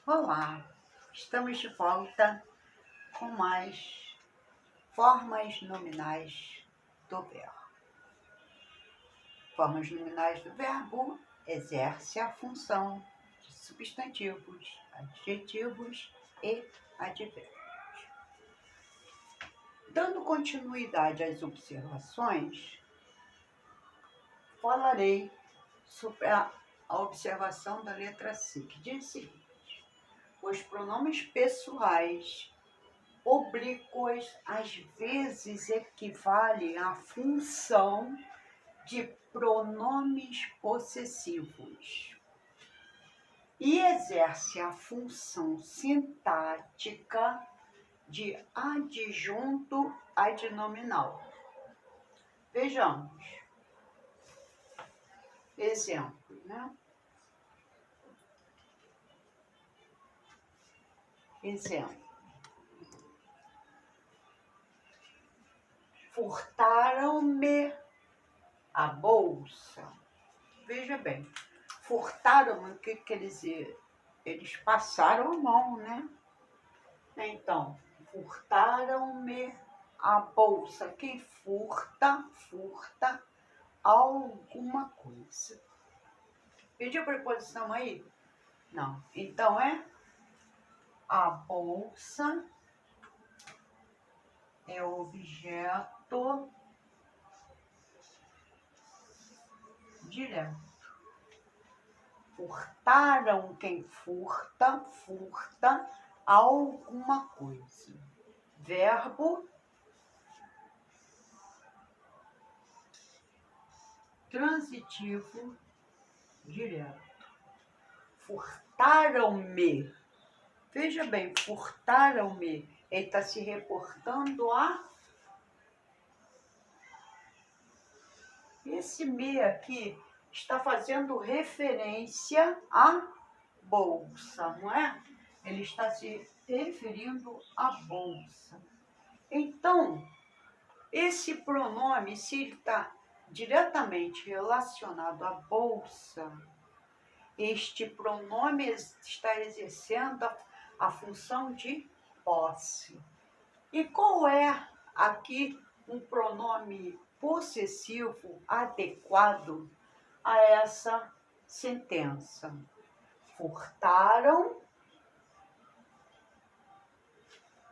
Olá, estamos de volta com mais formas nominais do verbo. Formas nominais do verbo exerce a função de substantivos, adjetivos e advérbios. Dando continuidade às observações, falarei sobre a observação da letra C, que diz o seguinte: os pronomes pessoais oblíquos às vezes equivalem à função de pronomes possessivos e exerce a função sintática de adjunto adnominal. Vejamos. Exemplo, né? Exemplo. Furtaram-me a bolsa. Veja bem, furtaram, o que quer dizer? Eles passaram a mão, né? Então, furtaram-me a bolsa. Quem furta, furta alguma coisa. Pediu preposição aí? Não. Então, é a bolsa é objeto direto. Furtaram, quem furta, furta alguma coisa. Verbo transitivo direto. Furtaram-me. Veja bem, furtaram-me. Ele está se reportando a... Esse me aqui está fazendo referência à bolsa, não é? Ele está se referindo à bolsa. Então, esse pronome, se ele está diretamente relacionado à bolsa, este pronome está exercendo a função de posse. E qual é aqui um pronome possessivo adequado a essa sentença? Furtaram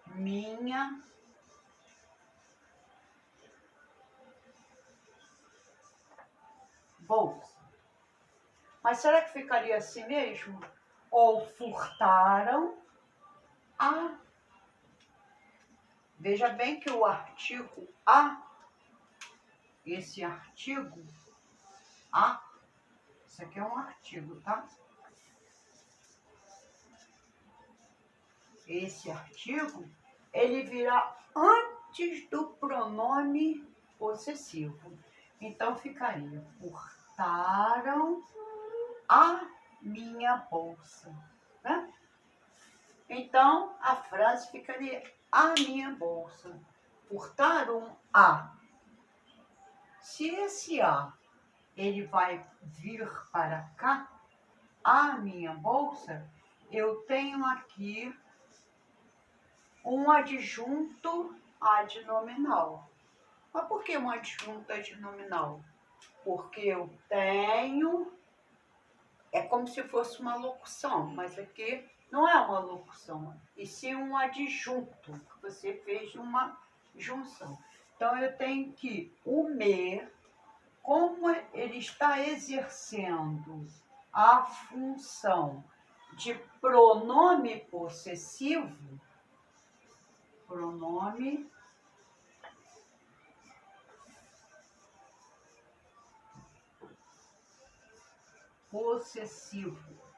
minha bolsa. Mas será que ficaria assim mesmo? Ou furtaram a... Veja bem que o artigo a, esse artigo a, isso aqui é um artigo, tá? Esse artigo, ele virá antes do pronome possessivo. Então, ficaria: furtaram a minha bolsa, né? Então, a frase ficaria: a minha bolsa. Furtaram a. Se esse a, ele vai vir para cá, a minha bolsa, eu tenho aqui um adjunto adnominal. Mas por que um adjunto adnominal? Porque eu tenho... É como se fosse uma locução, mas aqui não é uma locução, e sim um adjunto. Você fez uma junção. Então, eu tenho que o me, como ele está exercendo a função de pronome possessivo, pronome possessivo.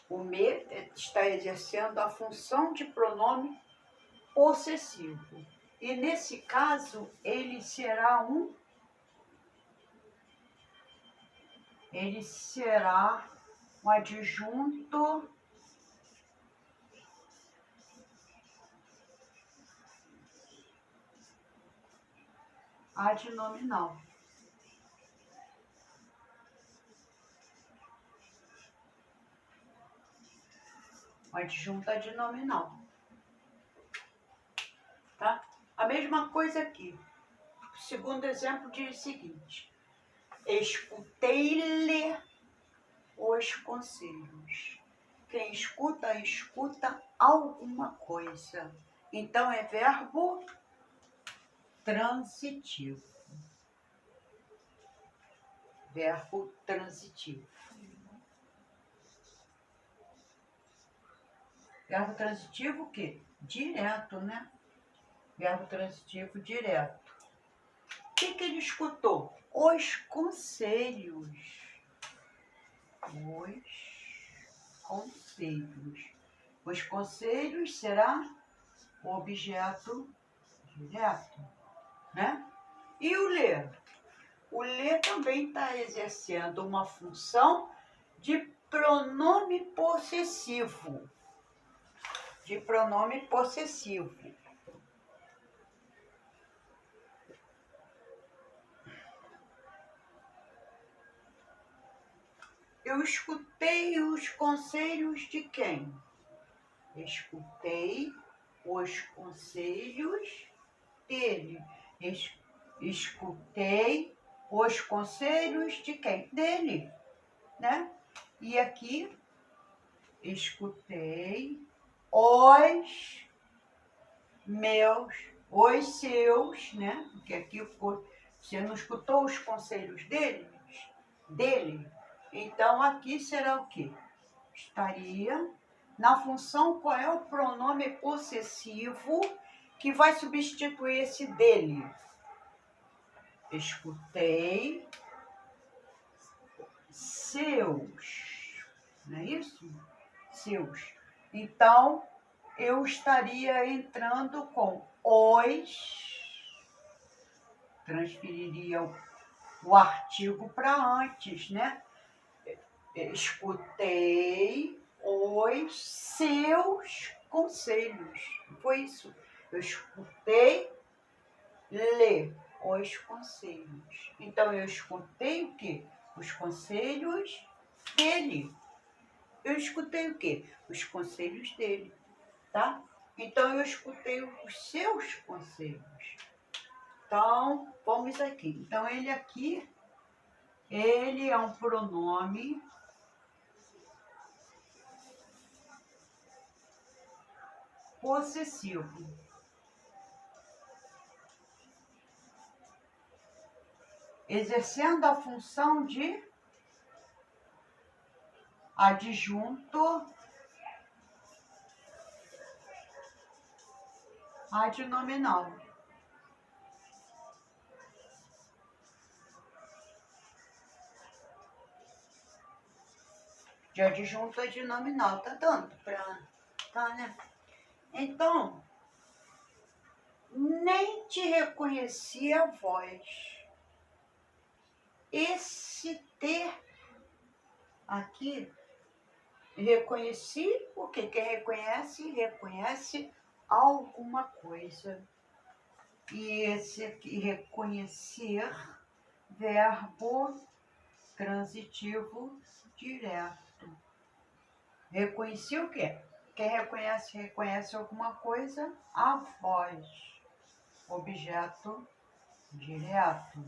O me está exercendo a função de pronome possessivo. E nesse caso, ele será um adjunto adnominal. adjunto adnominal. Tá? A mesma coisa aqui. O segundo exemplo diz o seguinte: escutei-lhe os conselhos. Quem escuta, escuta alguma coisa. Então é verbo transitivo. Verbo transitivo. Verbo transitivo o quê? Direto, né? Verbo transitivo direto. O que ele escutou? Os conselhos. Os conselhos. Os conselhos será o objeto direto, né? E o ler? O ler também está exercendo uma função de pronome possessivo. De pronome possessivo. Eu escutei os conselhos de quem? Escutei os conselhos dele. Escutei os conselhos de quem? Dele, né? E aqui, escutei os seus, né? Porque aqui você não escutou os conselhos dele, então aqui será o quê? Estaria na função qual é o pronome possessivo que vai substituir esse dele. Escutei seus, não é isso? Seus. Então, eu estaria entrando com os, transferiria o artigo para antes, né? Escutei os seus conselhos. Foi isso. Eu escutei ler os conselhos. Então, eu escutei o quê? Os conselhos dele. Eu escutei o quê? Os conselhos dele, tá? Então, eu escutei os seus conselhos. Então, vamos aqui. Então, ele aqui, ele é um pronome possessivo. Exercendo a função de adjunto adnominal. De adjunto adnominal, tá dando pra... Tá, né? Então, nem te reconheci a voz. Esse ter aqui, reconheci, porque quem reconhece, reconhece alguma coisa. E esse aqui, reconhecer, verbo transitivo direto. Reconheci o quê? Quem reconhece, reconhece alguma coisa, a voz. Objeto direto.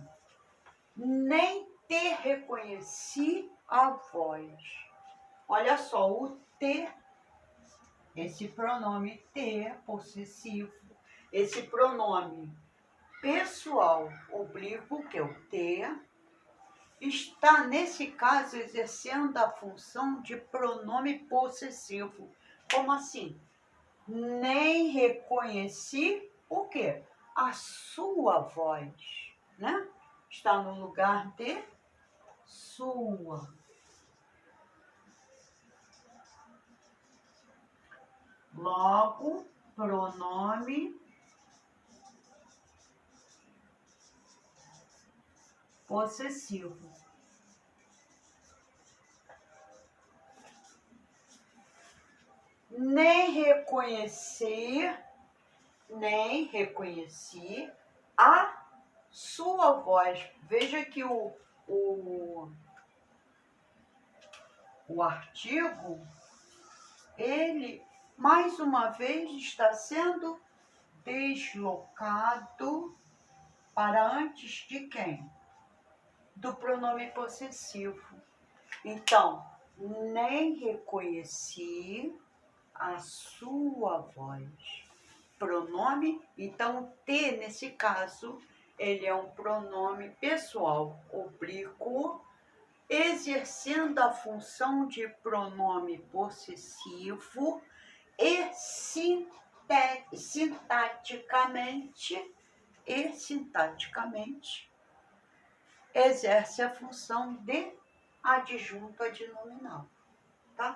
Nem te reconheci a voz. Olha só, o ter, esse pronome ter, possessivo, esse pronome pessoal oblíquo, que é o ter, está, nesse caso, exercendo a função de pronome possessivo. Como assim? Nem reconheci o quê? A sua voz, né? Está no lugar de sua. Logo, pronome possessivo. Nem reconheci a sua voz. Veja que o artigo ele, mais uma vez, está sendo deslocado para antes de quem? Do pronome possessivo. Então, nem reconheci a sua voz. Pronome, então, o T, nesse caso, ele é um pronome pessoal oblíquo, exercendo a função de pronome possessivo e sintaticamente exerce a função de adjunto adnominal, tá?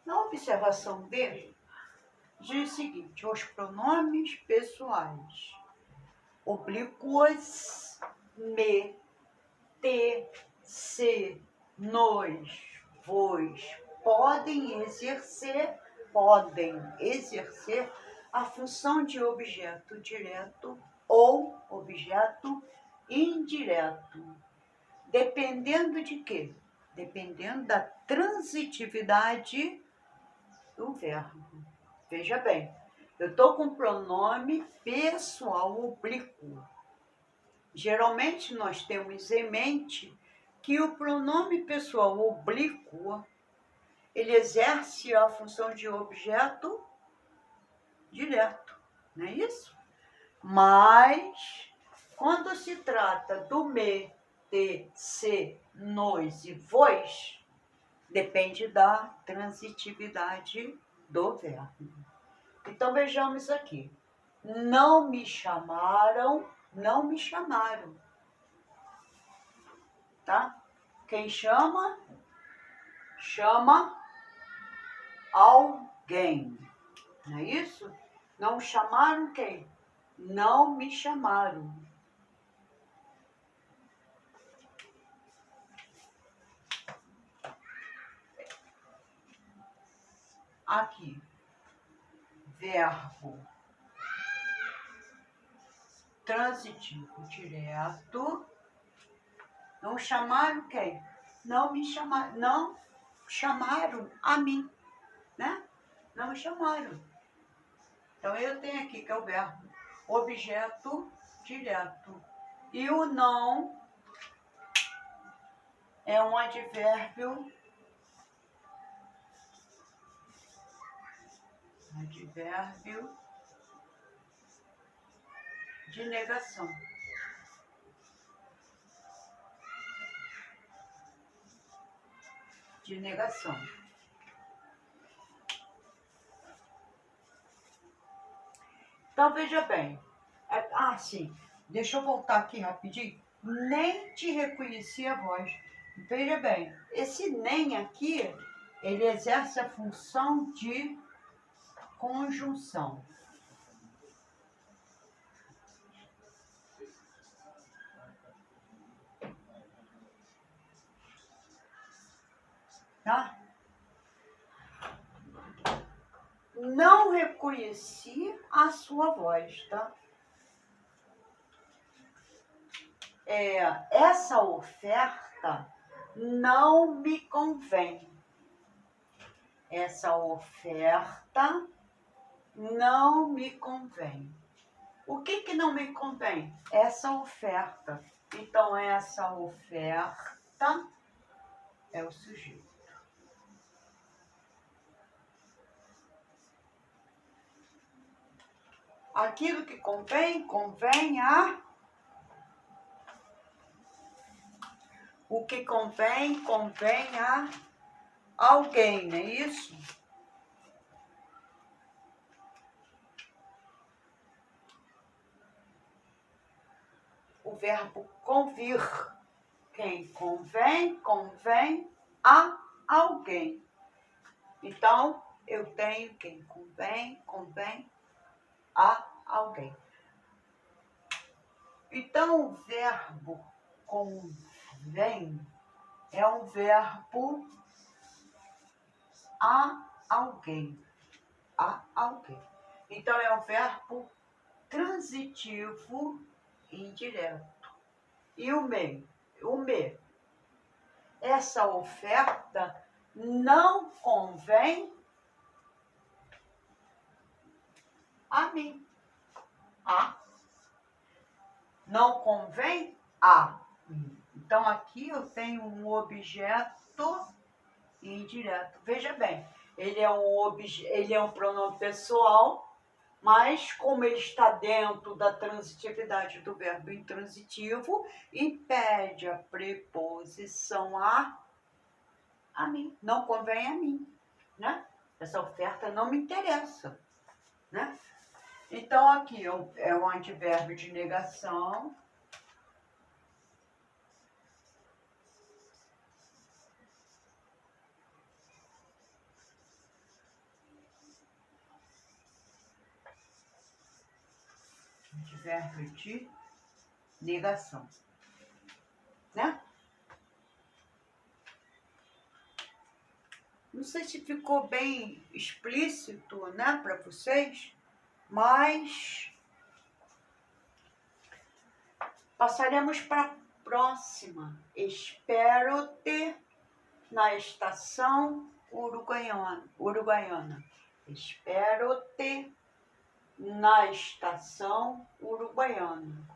Na observação B, diz o seguinte: os pronomes pessoais oblíquos me, te, se, nos, vos podem exercer a função de objeto direto ou objeto indireto. Dependendo de quê? Dependendo da transitividade do verbo. Veja bem, eu estou com pronome pessoal oblíquo. Geralmente nós temos em mente que o pronome pessoal oblíquo, ele exerce a função de objeto direto, não é isso? Mas, quando se trata do me, te, se, nos e vos, depende da transitividade do verbo. Então, vejamos aqui. Não me chamaram, tá? Quem chama, chama alguém, não é isso? Não chamaram quem? Não me chamaram. Aqui, verbo transitivo direto. Não chamaram quem? Não me chamaram, não chamaram a mim, né? Não me chamaram. Então, eu tenho aqui que é o verbo objeto direto. E o não é um advérbio de negação. De negação. Então, veja bem. Sim. Deixa eu voltar aqui rapidinho. Nem te reconheci a voz. Veja bem, esse nem aqui, ele exerce a função de conjunção. Tá? Não reconheci a sua voz, tá? Essa oferta não me convém. Essa oferta não me convém. O que não me convém? Essa oferta. Então, essa oferta é o sujeito. Aquilo que convém, convém a... O que convém, convém a alguém, não é isso? O verbo convir. Quem convém, convém a alguém. Então, eu tenho quem convém, convém a alguém. Então, o verbo convém é um verbo a alguém. A alguém. Então, é um verbo transitivo indireto. E o me. Essa oferta não convém a mim. Não convém a mim. Então, aqui eu tenho um objeto indireto. Veja bem, ele é um pronome pessoal, mas como ele está dentro da transitividade do verbo intransitivo, impede a preposição a mim. Não convém a mim, né? Essa oferta não me interessa, né? Então, aqui é um advérbio de negação. Advérbio de negação, né? Não sei se ficou bem explícito, né, para vocês, mas passaremos para a próxima. Espero-te na estação uruguaiana. Espero-te na estação uruguaiana.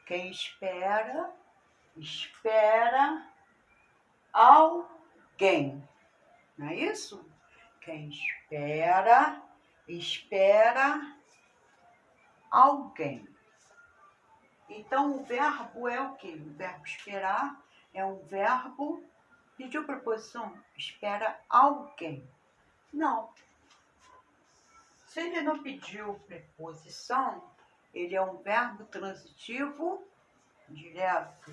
Quem espera alguém. Não é isso? Quem espera alguém. Então, o verbo é o quê? O verbo esperar é um verbo... Pediu preposição? Espera alguém. Não. Se ele não pediu preposição, ele é um verbo transitivo direto.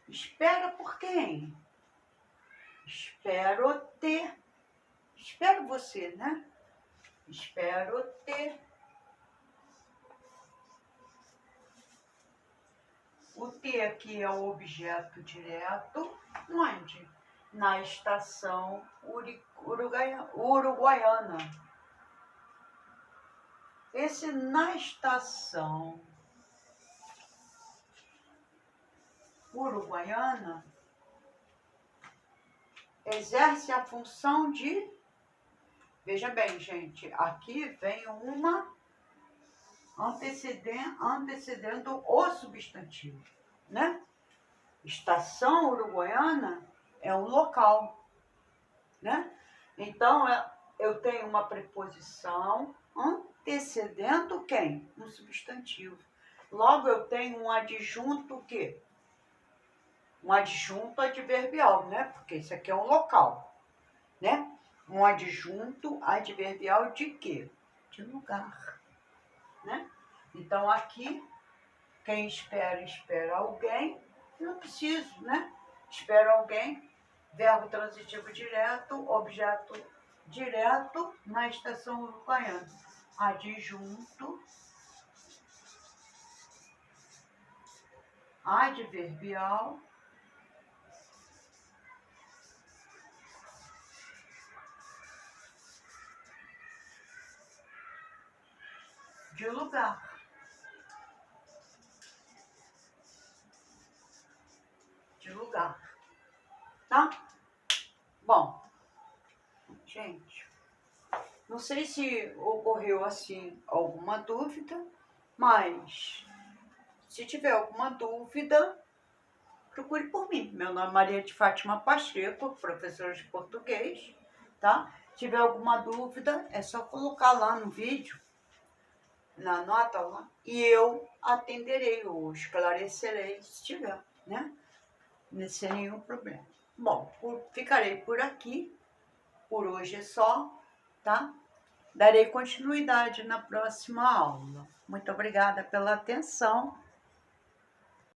Espera por quem? Espero-te. Espero você, né? Espero-te. O te aqui é o objeto direto. Onde? Na estação uruguaiana. Esse na estação uruguaiana exerce a função de... Veja bem, gente, aqui vem uma antecedendo o substantivo, né? Estação uruguaiana é um local, né? Então, eu tenho uma preposição antecedendo quem? Um substantivo. Logo, eu tenho um adjunto o quê? Um adjunto adverbial, né? Porque isso aqui é um local, né? Um adjunto adverbial de quê? De lugar, né? Então, aqui, quem espera alguém, não preciso, né? Espera alguém, verbo transitivo direto, objeto direto na estação uruguaiana. Adjunto adverbial de lugar. De lugar. Tá? Bom, gente, não sei se ocorreu assim alguma dúvida, mas se tiver alguma dúvida, procure por mim. Meu nome é Maria de Fátima Pacheco, professora de português, tá? Se tiver alguma dúvida, é só colocar lá no vídeo, na nota lá, e eu atenderei ou esclarecerei se tiver, né? Sem nenhum problema. Bom, ficarei por aqui. Por hoje é só, tá? Darei continuidade na próxima aula. Muito obrigada pela atenção